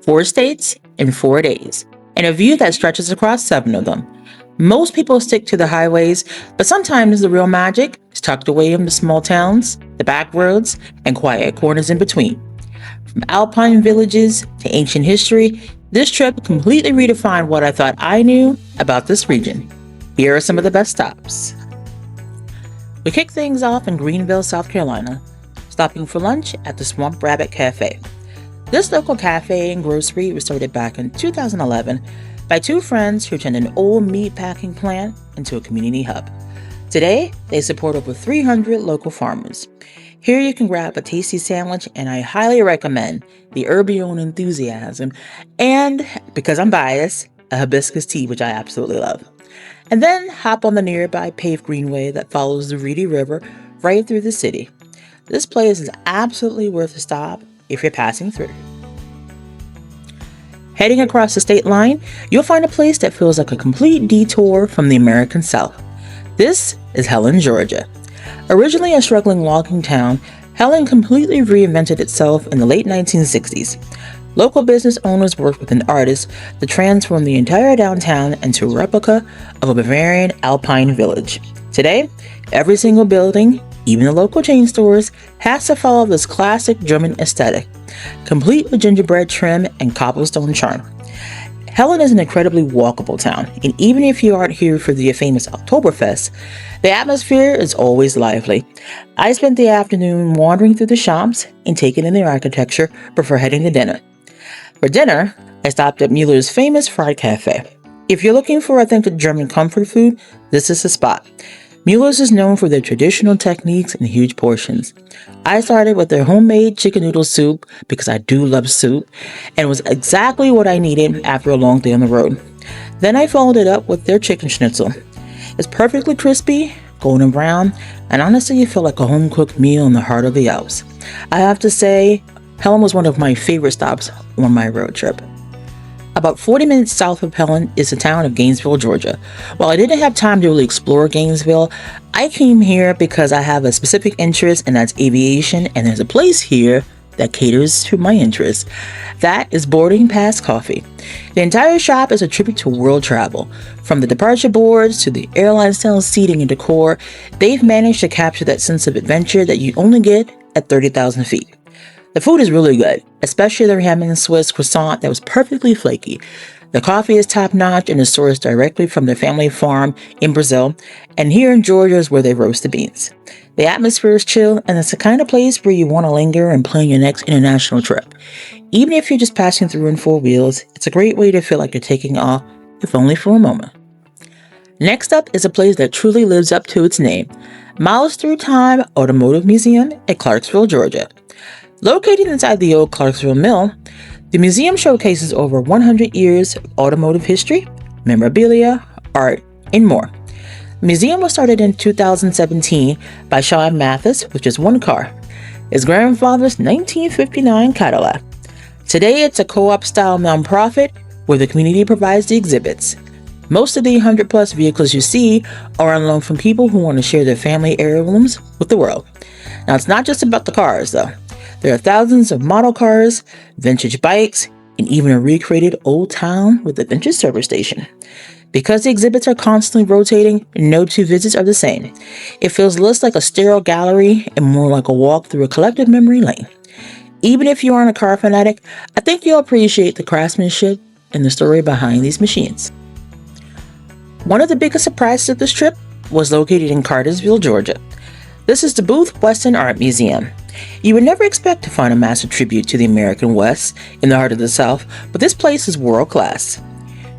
4 states in 4 days, and a view that stretches across 7 of them. Most people stick to the highways, but sometimes the real magic is tucked away in the small towns, the back roads, and quiet corners in between. From alpine villages to ancient history, this trip completely redefined what I thought I knew about this region. Here are some of the best stops. We kick things off in Greenville, South Carolina, stopping for lunch at the Swamp Rabbit Cafe. This local cafe and grocery was started back in 2011 by 2 friends who turned an old meat packing plant into a community hub. Today, they support over 300 local farmers. Here you can grab a tasty sandwich, and I highly recommend the Urbione Enthusiasm and, because I'm biased, a hibiscus tea, which I absolutely love. And then hop on the nearby paved greenway that follows the Reedy River right through the city. This place is absolutely worth a stop if you're passing through. Heading across the state line, you'll find a place that feels like a complete detour from the American South. This is Helen, Georgia. Originally a struggling logging town, Helen completely reinvented itself in the late 1960s. Local business owners worked with an artist to transform the entire downtown into a replica of a Bavarian alpine village. Today, every single building, even the local chain stores, has to follow this classic German aesthetic, complete with gingerbread trim and cobblestone charm. Helen is an incredibly walkable town, and even if you aren't here for the famous Oktoberfest, the atmosphere is always lively. I spent the afternoon wandering through the shops and taking in the architecture before heading to dinner. For dinner, I stopped at Mueller's famous fried cafe. If you're looking for authentic German comfort food, this is the spot. Mueller's is known for their traditional techniques and huge portions. I started with their homemade chicken noodle soup because I do love soup, and it was exactly what I needed after a long day on the road. Then I followed it up with their chicken schnitzel. It's perfectly crispy, golden brown, and honestly you feel like a home-cooked meal in the heart of the Alps. I have to say, Helen was one of my favorite stops on my road trip. About 40 minutes south of Helen is the town of Gainesville, Georgia. While I didn't have time to really explore Gainesville, I came here because I have a specific interest, and that's aviation, and there's a place here that caters to my interests. That is Boarding Pass Coffee. The entire shop is a tribute to world travel. From the departure boards to the airline-style seating and decor, they've managed to capture that sense of adventure that you only get at 30,000 feet. The food is really good, especially their ham and Swiss croissant that was perfectly flaky. The coffee is top-notch and is sourced directly from their family farm in Brazil, and here in Georgia is where they roast the beans. The atmosphere is chill, and it's the kind of place where you want to linger and plan your next international trip. Even if you're just passing through in 4 wheels, it's a great way to feel like you're taking off, if only for a moment. Next up is a place that truly lives up to its name, Miles Through Time Automotive Museum at Clarkesville, Georgia. Located inside the old Clarkesville Mill, the museum showcases over 100 years of automotive history, memorabilia, art, and more. The museum was started in 2017 by Sean Mathis with just 1 car, his grandfather's 1959 Cadillac. Today, it's a co-op style nonprofit where the community provides the exhibits. Most of the 100+ vehicles you see are on loan from people who want to share their family heirlooms with the world. Now, it's not just about the cars, though. There are thousands of model cars, vintage bikes, and even a recreated old town with a vintage service station. Because the exhibits are constantly rotating, no 2 visits are the same. It feels less like a sterile gallery and more like a walk through a collective memory lane. Even if you aren't a car fanatic, I think you'll appreciate the craftsmanship and the story behind these machines. One of the biggest surprises of this trip was located in Cartersville, Georgia. This is the Booth Western Art Museum. You would never expect to find a massive tribute to the American West in the heart of the South, but this place is world class.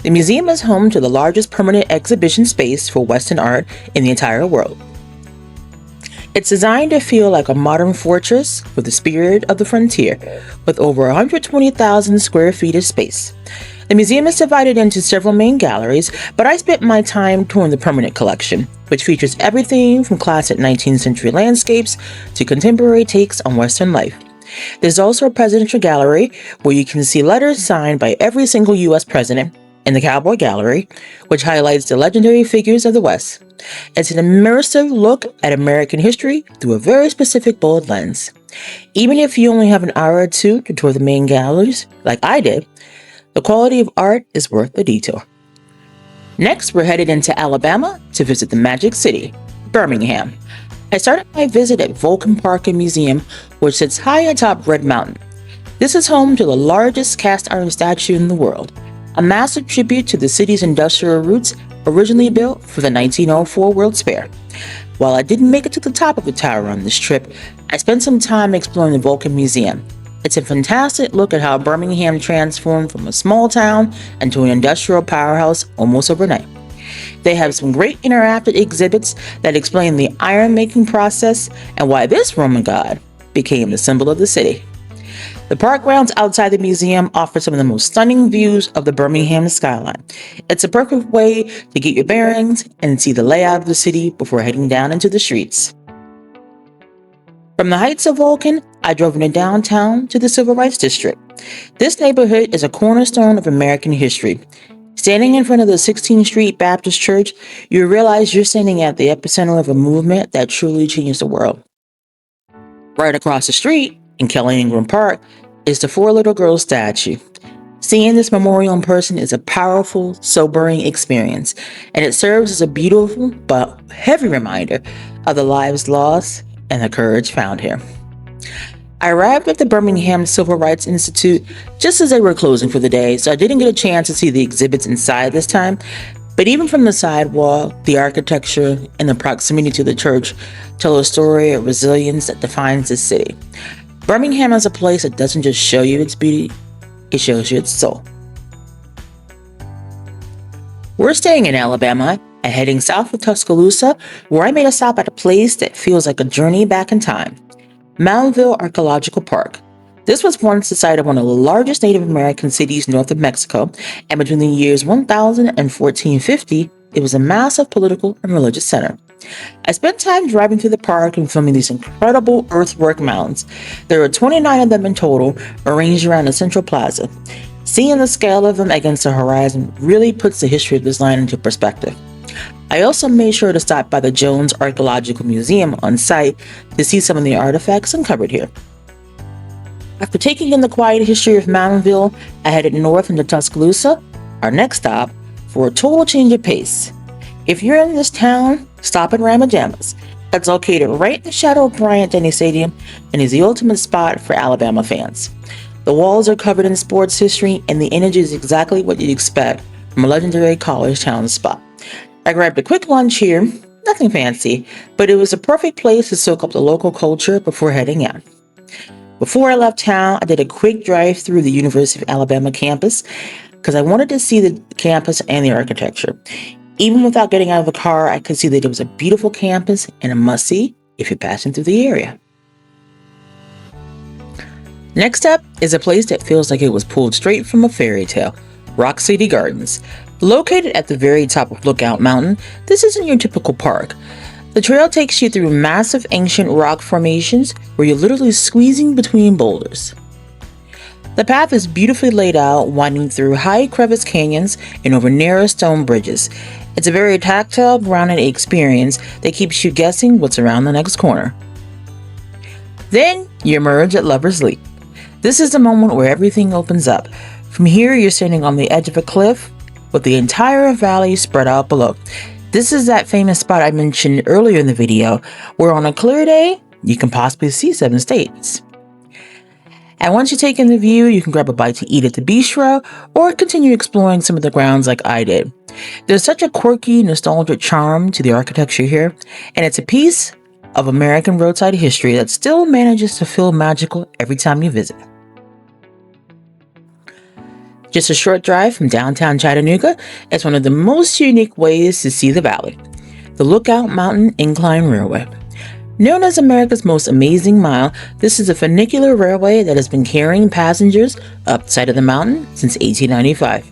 The museum is home to the largest permanent exhibition space for Western art in the entire world. It's designed to feel like a modern fortress with the spirit of the frontier, with over 120,000 square feet of space. The museum is divided into several main galleries, but I spent my time touring the permanent collection, which features everything from classic 19th century landscapes to contemporary takes on Western life. There's also a presidential gallery where you can see letters signed by every single U.S. president, and the Cowboy Gallery, which highlights the legendary figures of the West. It's an immersive look at American history through a very specific bold lens. Even if you only have an hour or two to tour the main galleries, like I did, the quality of art is worth the detour. Next, we're headed into Alabama to visit the Magic City, Birmingham. I started my visit at Vulcan Park and Museum, which sits high atop Red Mountain. This is home to the largest cast iron statue in the world, a massive tribute to the city's industrial roots, originally built for the 1904 World's Fair. While I didn't make it to the top of the tower on this trip, I spent some time exploring the Vulcan Museum. It's a fantastic look at how Birmingham transformed from a small town into an industrial powerhouse almost overnight. They have some great interactive exhibits that explain the iron making process and why this Roman god became the symbol of the city. The park grounds outside the museum offer some of the most stunning views of the Birmingham skyline. It's a perfect way to get your bearings and see the layout of the city before heading down into the streets. From the heights of Vulcan, I drove into downtown to the Civil Rights District. This neighborhood is a cornerstone of American history. Standing in front of the 16th Street Baptist Church, you realize you're standing at the epicenter of a movement that truly changed the world. Right across the street, in Kelly Ingram Park, is the Four Little Girls statue. Seeing this memorial in person is a powerful, sobering experience, and it serves as a beautiful but heavy reminder of the lives lost and the courage found here. I arrived at the Birmingham Civil Rights Institute just as they were closing for the day, so I didn't get a chance to see the exhibits inside this time. But even from the sidewalk, the architecture and the proximity to the church tell a story of resilience that defines this city. Birmingham is a place that doesn't just show you its beauty, it shows you its soul. We're staying in Alabama and heading south of Tuscaloosa, where I made a stop at a place that feels like a journey back in time. Moundville Archaeological Park. This was once the site of one of the largest Native American cities north of Mexico, and between the years 1000 and 1450, it was a massive political and religious center. I spent time driving through the park and filming these incredible earthwork mounds. There were 29 of them in total, arranged around the central plaza. Seeing the scale of them against the horizon really puts the history of this line into perspective. I also made sure to stop by the Jones Archaeological Museum on site to see some of the artifacts uncovered here. After taking in the quiet history of Moundville, I headed north into Tuscaloosa, our next stop, for a total change of pace. If you're in this town, stop at Rama. It's located right in the shadow of Bryant-Denny Stadium and is the ultimate spot for Alabama fans. The walls are covered in sports history, and the energy is exactly what you'd expect from a legendary college town spot. I grabbed a quick lunch here, nothing fancy, but it was a perfect place to soak up the local culture before heading out. Before I left town, I did a quick drive through the University of Alabama campus because I wanted to see the campus and the architecture. Even without getting out of the car, I could see that it was a beautiful campus and a must-see if you're passing through the area. Next up is a place that feels like it was pulled straight from a fairy tale, Rock City Gardens. Located at the very top of Lookout Mountain, this isn't your typical park. The trail takes you through massive ancient rock formations where you're literally squeezing between boulders. The path is beautifully laid out, winding through high crevice canyons and over narrow stone bridges. It's a very tactile, grounded experience that keeps you guessing what's around the next corner. Then you emerge at Lover's Leap. This is the moment where everything opens up. From here, you're standing on the edge of a cliff with the entire valley spread out below. This is that famous spot I mentioned earlier in the video, where on a clear day, you can possibly see 7 states. And once you take in the view, you can grab a bite to eat at the bistro or continue exploring some of the grounds like I did. There's such a quirky, nostalgic charm to the architecture here, and it's a piece of American roadside history that still manages to feel magical every time you visit. Just a short drive from downtown Chattanooga is one of the most unique ways to see the valley, the Lookout Mountain Incline Railway. Known as America's most amazing mile, this is a funicular railway that has been carrying passengers up the side of the mountain since 1895.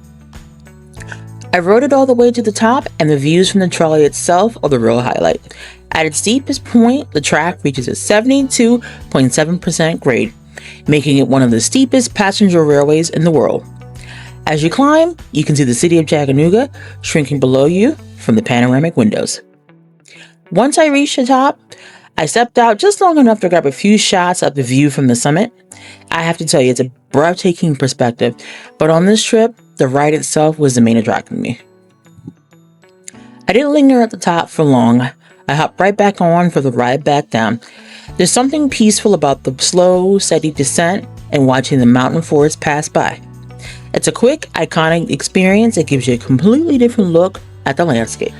I rode it all the way to the top, and the views from the trolley itself are the real highlight. At its steepest point, the track reaches a 72.7% grade, making it one of the steepest passenger railways in the world. As you climb, you can see the city of Chattanooga shrinking below you from the panoramic windows. Once I reached the top, I stepped out just long enough to grab a few shots of the view from the summit. I have to tell you, it's a breathtaking perspective, but on this trip, the ride itself was the main attraction to me. I didn't linger at the top for long. I hopped right back on for the ride back down. There's something peaceful about the slow, steady descent and watching the mountain forest pass by. It's a quick, iconic experience that gives you a completely different look at the landscape.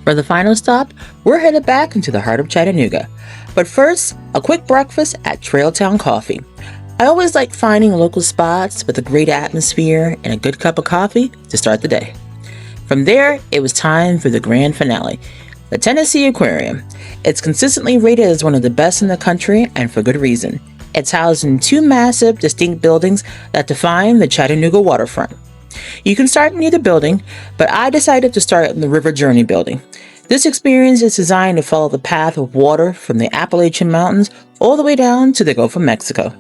For the final stop, we're headed back into the heart of Chattanooga. But first, a quick breakfast at Trailtown Coffee. I always like finding local spots with a great atmosphere and a good cup of coffee to start the day. From there, it was time for the grand finale, the Tennessee Aquarium. It's consistently rated as one of the best in the country, and for good reason. It's housed in two massive, distinct buildings that define the Chattanooga waterfront. You can start in either building, but I decided to start in the River Journey building. This experience is designed to follow the path of water from the Appalachian Mountains all the way down to the Gulf of Mexico.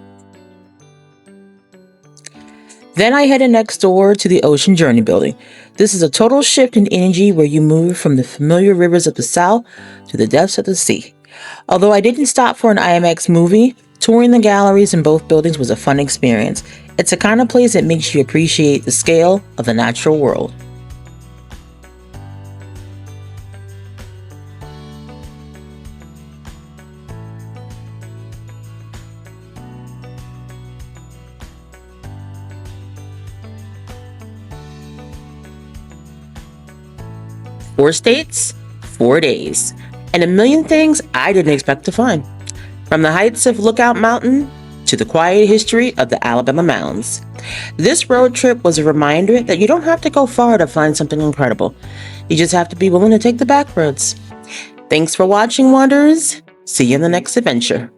Then I headed next door to the Ocean Journey building. This is a total shift in energy where you move from the familiar rivers of the South to the depths of the sea. Although I didn't stop for an IMAX movie, touring the galleries in both buildings was a fun experience. It's a kind of place that makes you appreciate the scale of the natural world. Four states, 4 days, and a million things I didn't expect to find. From the heights of Lookout Mountain to the quiet history of the Alabama Mounds. This road trip was a reminder that you don't have to go far to find something incredible. You just have to be willing to take the back roads. Thanks for watching, Wanderers. See you in the next adventure.